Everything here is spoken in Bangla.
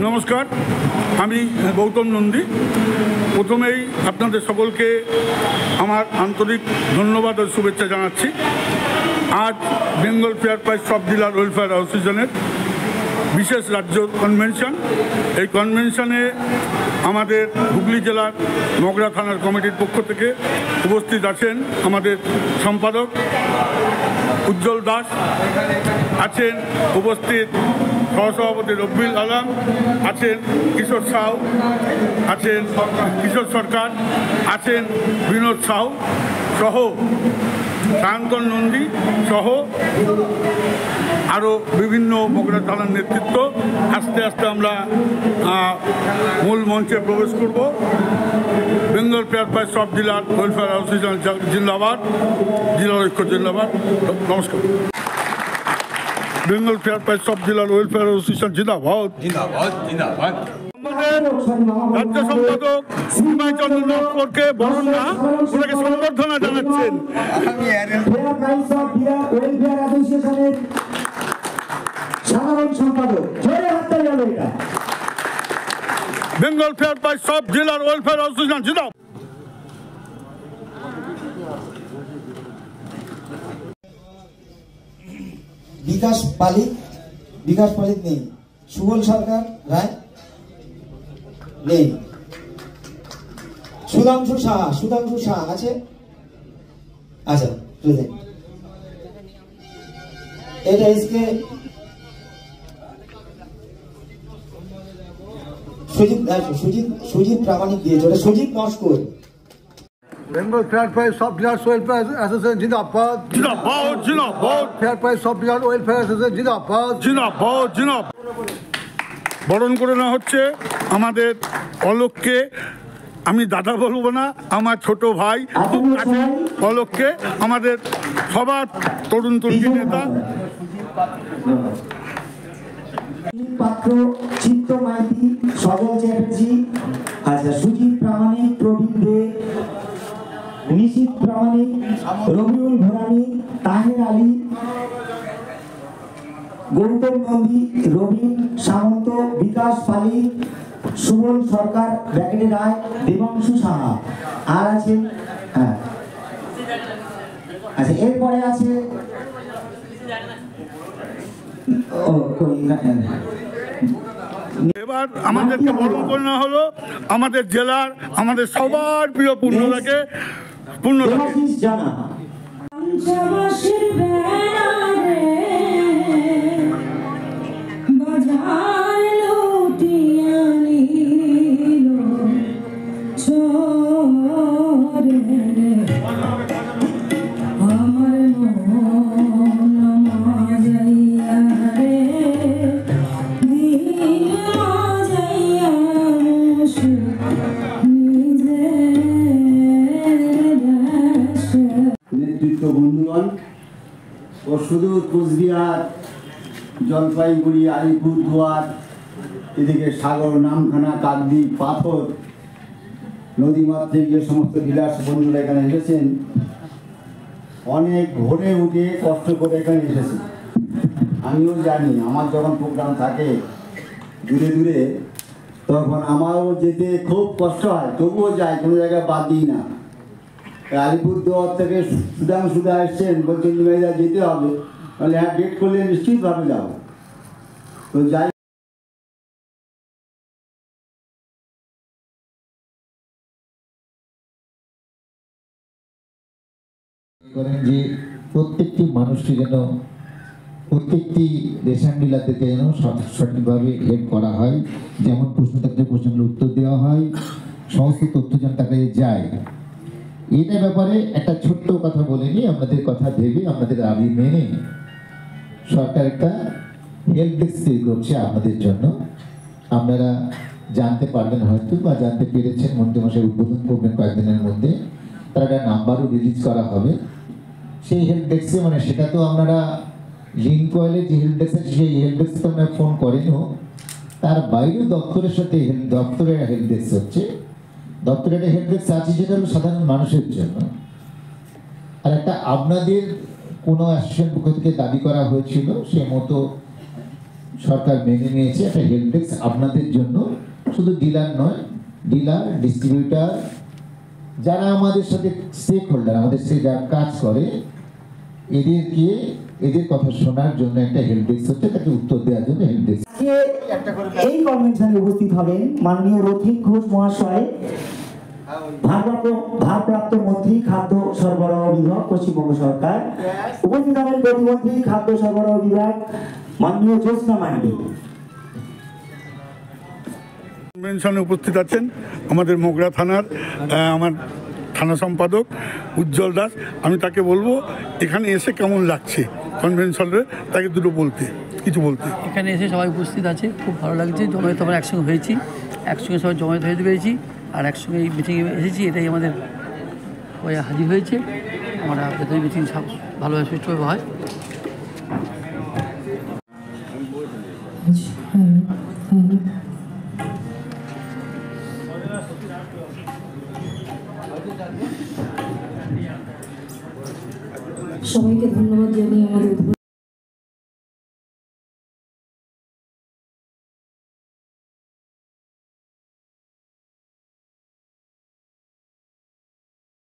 নমস্কার, আমি গৌতম নন্দী। প্রথমেই আপনাদের সকলকে আমার আন্তরিক ধন্যবাদ ও শুভেচ্ছা জানাচ্ছি। আজ বেঙ্গল ফেয়ার প্রাইস সব ডিলার ওয়েলফেয়ার অ্যাসোসিয়েশনের বিশেষ রাজ্য কনভেনশন। এই কনভেনশনে আমাদের হুগলি জেলার মগরা থানার কমিটির পক্ষ থেকে উপস্থিত আছেন আমাদের সম্পাদক উজ্জ্বল দাস, আছেন উপস্থিত সহসভাপতি রব্বিল আলম, আছেন কিশোর সাউ, আছেন কিশোর সরকার, আছেন বিনোদ সাউ সহ সায়ন্তন নন্দী সহ আরও বিভিন্ন মগরা থানার নেতৃত্ব। আস্তে আস্তে আমরা মূল মঞ্চে প্রবেশ করব। বেঙ্গল ফেয়ার প্রাইস সব ডিলার ওয়েলফেয়ার অ্যাসোসিয়েশন জিন্দাবাদ, জেলার ঐক্য জিন্দাবাদ। নমস্কার। বেঙ্গল ফেয়ার প্রাইস সব ডিলার ওয়েলফেয়ার অ্যাসোসিয়েশন জিন্দাবাদ, জিন্দাবাদ, জিন্দাবাদ। রাজ্য সম্পাদক শ্রীময় চন্দ্র নস্করকে বরণা ওনাকে সংবর্ধনা জানাচ্ছেন। সাধারণ সম্পাদক বেঙ্গল ফেয়ার প্রাইস সব জেলার ওয়েলফেয়ার অ্যাসোসিয়েশন জিন্দাবাদ। বিকাশ পালিত নেই, সুবল সরকার রায় নেই, সুধাংশু সাহা আছে, আচ্ছা প্রেজেন্ট। এটা এসকে সুজিত প্রামাণিক দিয়েছে, ওটা সুজিত নস্কর। বেঙ্গল ফেয়ার প্রাইস সব ডিলার ওয়েলফেয়ার অ্যাসোসিয়েশন জিন্দাবাদ, জিন্দাবাদ, জিন্দাবাদ। ফেয়ার প্রাইস সব ডিলার ওয়েলফেয়ার অ্যাসোসিয়েশন জিন্দাবাদ, জিন্দাবাদ, জিন্দাবাদ। বরণ করে নেওয়া হচ্ছে আমাদের অলোককে। আমি দাদা বলবো না, আমার ছোট ভাই আছে অলোককে, আমাদের সবার তরুণ নেতা। পাত্র, চিত্ত মাইতি, সজল চ্যাটার্জি, আচ্ছা সুজিত প্রামাণিক, প্রবীণ দে, নিশিত প্রামাণিক, রবিউল ঘোরানি, তাহের আলী, গৌতম নন্দী, রবীন সামন্ত, বিকাশ পালি, সুবল সরকার, ব্যাকেটে রায়, দেবাংশু সাহা। আর আছে হ্যাঁ, আচ্ছা এরপরে আছে এবার আমাদেরকে বরণ করে নেওয়া হলো আমাদের জেলার, আমাদের সবার প্রিয় পূর্ণদাকে জানা। নেতৃত্ব বন্ধুগণ ও সুদূর কোচবিহার, জলপাইগুড়ি, আলিপুরদুয়ার, এদিকে সাগর, নামখানা, কাকদ্বীপ, পাথর, নদীমাতৃক যে সমস্ত ডিলার্স বন্ধুরা এখানে এসেছেন, অনেক ভোরে উঠে কষ্ট করে এখানে এসেছে। আমিও জানি আমার যখন প্রোগ্রাম থাকে দূরে দূরে, তখন আমারও যেতে খুব কষ্ট হয়, তবুও যাই, কোনো জায়গায় বাদ দিই না। আলিপুরদুয়ার থেকে সুধা এসছেন, বলছেন নিমাইদা যেতে হবে, তাহলে হ্যাঁ ডেট করলে নিশ্চিতভাবে যাবো। তো যাই করেন যে প্রত্যেকটি মানুষকে যেন, প্রত্যেকটি রেশন ডিলারদেরকে যেন সঠিকভাবে হেল্প করা হয়, যেমন প্রশ্ন থাকলে প্রশ্নগুলো উত্তর দেওয়া হয়, সমস্ত তথ্য যেন তার কাছে যায়। এটা ব্যাপারে একটা ছোট্ট কথা বলে নিই, আপনাদের কথা ভেবে, আপনাদের দাবি মেনে সরকার একটা হেল্প ডেস্ক তৈরি করছে আপনাদের জন্য। আপনারা জানতে পারবেন হয়তো, বা জানতে পেরেছেন, মন্ত্রীমশাই উদ্বোধন করবেন কয়েকদিনের মধ্যে। তার একটা নাম্বারও রিলিজ করা হবে সেই হেল্প ডেস্কে। মানে সেটা তো আপনারা লিঙ্ক করলে যে হেল্প ডেস্ক আছে, সেই হেল্প ডেস্কে তো আপনারা ফোন করেনও, তার বাইরেও দপ্তরের সাথে দপ্তরের হেল্প ডেস্ক হচ্ছে। দপ্তরের একটা হেল্প ডেস্ক আছে যেটা হলো সাধারণ মানুষের জন্য। আর একটা আপনাদের কোনো অ্যাসোসিয়েশন পক্ষ থেকে দাবি করা হয়েছিল, সে মতো সরকার মেনে নিয়েছে একটা হেল্প ডেস্ক আপনাদের জন্য, শুধু ডিলার নয়, ডিলার, ডিস্ট্রিবিউটার, যারা আমাদের সাথে স্টেক হোল্ডার, আমাদের সাথে যারা কাজ করে, এদের কথা শোনার জন্য একটা হেল্প ডেস্ক হচ্ছে, তাকে উত্তর দেওয়ার জন্য হেল্প ডেস্ক। এই কনভেনশনে উপস্থিত হবেন মাননীয় রথিক ঘোষ মহাশয়, ভারপ্রাপ্ত মন্ত্রী খাদ্য সরবরাহ বিভাগ পশ্চিমবঙ্গ সরকার। উপস্থিত হবেন প্রতিমন্ত্রী খাদ্য সরবরাহ বিভাগ মাননীয় জ্যোৎস্না মান্ডি। কনভেনশনে উপস্থিত আছেন আমাদের মোগরা থানার আমার থানা সম্পাদক উজ্জ্বল দাস। আমি তাকে বলবো এখানে এসে কেমন লাগছে কনভেনশনে, তাকে কিছু বলতে। এখানে এসে সবাই উপস্থিত আছে, খুব ভালো লাগছে। জমায়েত আমরা একসঙ্গে হয়েছি, একসঙ্গে সবাই জমায়েত হয়ে পেরেছি, আর একসঙ্গে এই মিটিংয়ে এসেছি, এটাই আমাদের হাজির হয়েছে। আমরা যাতে মিটিং ভালোভাবে সুষ্ঠুভাবে হয়। সবাইকে ধন্যবাদ জানিয়ে আমাদের